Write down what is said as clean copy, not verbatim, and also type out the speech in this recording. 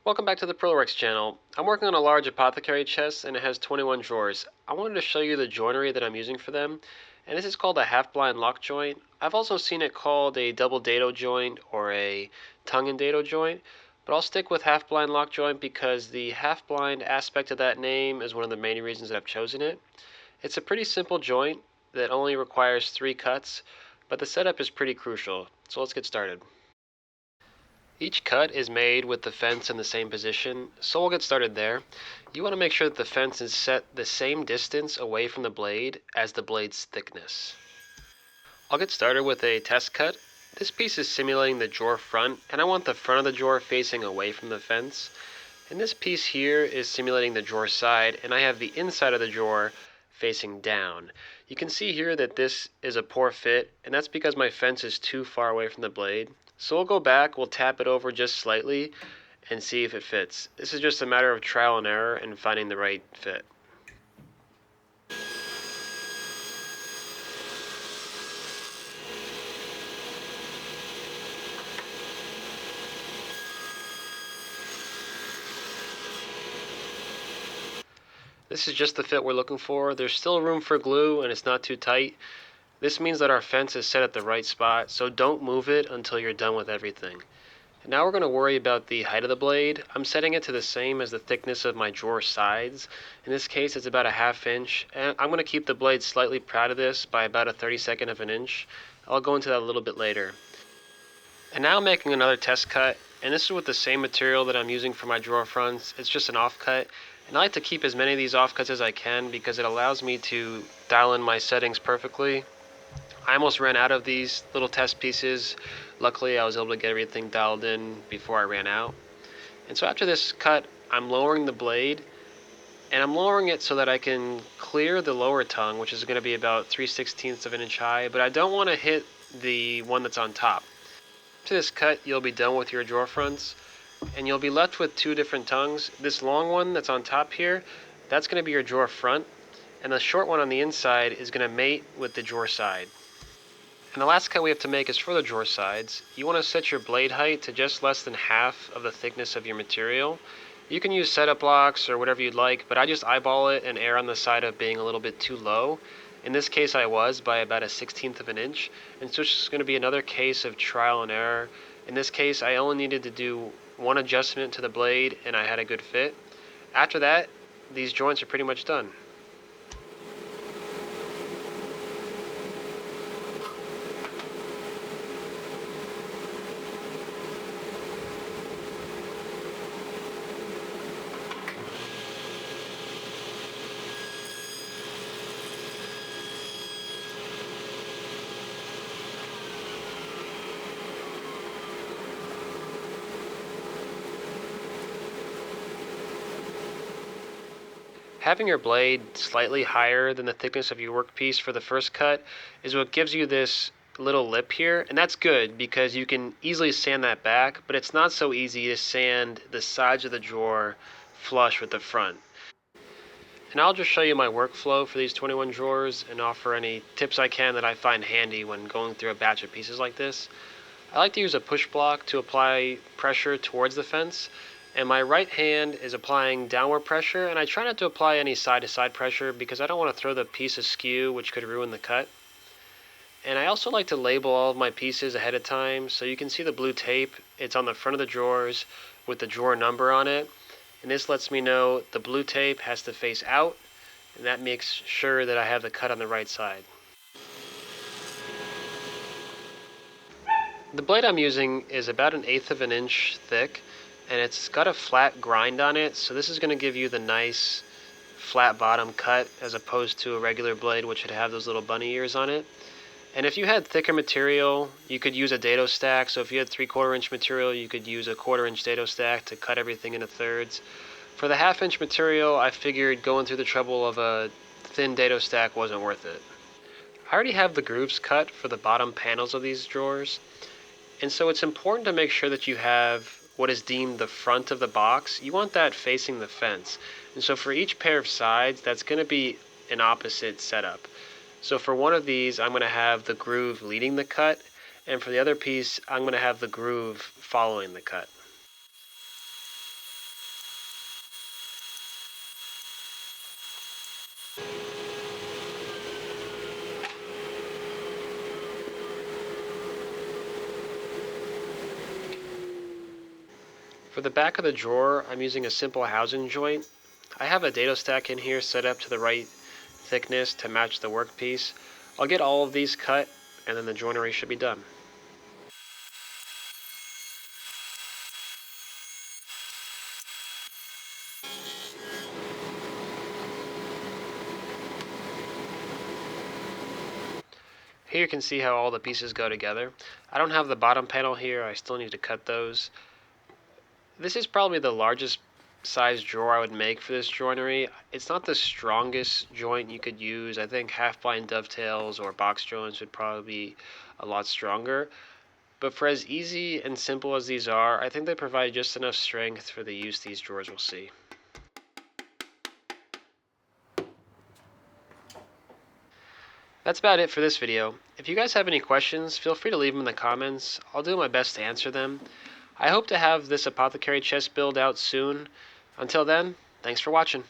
Welcome back to the Prillworks channel. I'm working on a large apothecary chest and it has 21 drawers. I wanted to show you the joinery that I'm using for them, and this is called a half-blind lock joint. I've also seen it called a double dado joint or a tongue and dado joint, but I'll stick with half-blind lock joint because the half-blind aspect of that name is one of the main reasons that I've chosen it. It's a pretty simple joint that only requires 3 cuts, but the setup is pretty crucial, so let's get started. Each cut is made with the fence in the same position, so we'll get started there. You want to make sure that the fence is set the same distance away from the blade as the blade's thickness. I'll get started with a test cut. This piece is simulating the drawer front, and I want the front of the drawer facing away from the fence. And this piece here is simulating the drawer side, and I have the inside of the drawer facing down. You can see here that this is a poor fit, and that's because my fence is too far away from the blade. So we'll go back, we'll tap it over just slightly and see if it fits. This is just a matter of trial and error and finding the right fit. This is just the fit we're looking for. There's still room for glue and it's not too tight. This means that our fence is set at the right spot, so don't move it until you're done with everything. Now we're going to worry about the height of the blade. I'm setting it to the same as the thickness of my drawer sides. In this case it's about a 1/2 inch, and I'm going to keep the blade slightly proud of this by about a 32nd of an inch. I'll go into that a little bit later. And now I'm making another test cut, and this is with the same material that I'm using for my drawer fronts. It's just an offcut, and I like to keep as many of these offcuts as I can because it allows me to dial in my settings perfectly. I almost ran out of these little test pieces. Luckily, I was able to get everything dialed in before I ran out. And so after this cut, I'm lowering the blade, and I'm lowering it so that I can clear the lower tongue, which is going to be about 3/16 of an inch high, but I don't want to hit the one that's on top. After this cut, you'll be done with your drawer fronts, and you'll be left with 2 different tongues. This long one that's on top here, that's going to be your drawer front, and the short one on the inside is going to mate with the drawer side. And the last cut we have to make is for the drawer sides. You want to set your blade height to just less than half of the thickness of your material. You can use setup blocks or whatever you'd like, but I just eyeball it and err on the side of being a little bit too low. In this case I was by about a 1/16 of an inch, and so it's just going to be another case of trial and error. In this case I only needed to do one adjustment to the blade and I had a good fit. After that, these joints are pretty much done. Having your blade slightly higher than the thickness of your workpiece for the first cut is what gives you this little lip here, and that's good because you can easily sand that back, but it's not so easy to sand the sides of the drawer flush with the front. And I'll just show you my workflow for these 21 drawers and offer any tips I can that I find handy when going through a batch of pieces like this. I like to use a push block to apply pressure towards the fence, and my right hand is applying downward pressure, and I try not to apply any side-to-side pressure because I don't want to throw the piece askew, which could ruin the cut. And I also like to label all of my pieces ahead of time, so you can see the blue tape. It's on the front of the drawers with the drawer number on it, and this lets me know the blue tape has to face out, and that makes sure that I have the cut on the right side. The blade I'm using is about 1/8 of an inch thick, and it's got a flat grind on it, so this is going to give you the nice flat bottom cut as opposed to a regular blade which would have those little bunny ears on it. And if you had thicker material, you could use a dado stack. So if you had 3/4 inch material, you could use a 1/4 inch dado stack to cut everything into thirds. For the 1/2 inch material, I figured going through the trouble of a thin dado stack wasn't worth it. I already have the grooves cut for the bottom panels of these drawers, and so it's important to make sure that you have what is deemed the front of the box. You want that facing the fence. And so for each pair of sides, that's going to be an opposite setup. So for one of these, I'm going to have the groove leading the cut, and for the other piece, I'm going to have the groove following the cut. For the back of the drawer, I'm using a simple housing joint. I have a dado stack in here set up to the right thickness to match the workpiece. I'll get all of these cut and then the joinery should be done. Here you can see how all the pieces go together. I don't have the bottom panel here, I still need to cut those. This is probably the largest size drawer I would make for this joinery. It's not the strongest joint you could use. I think half blind dovetails or box joints would probably be a lot stronger. But for as easy and simple as these are, I think they provide just enough strength for the use these drawers will see. That's about it for this video. If you guys have any questions, feel free to leave them in the comments. I'll do my best to answer them. I hope to have this apothecary chest build out soon. Until then, thanks for watching.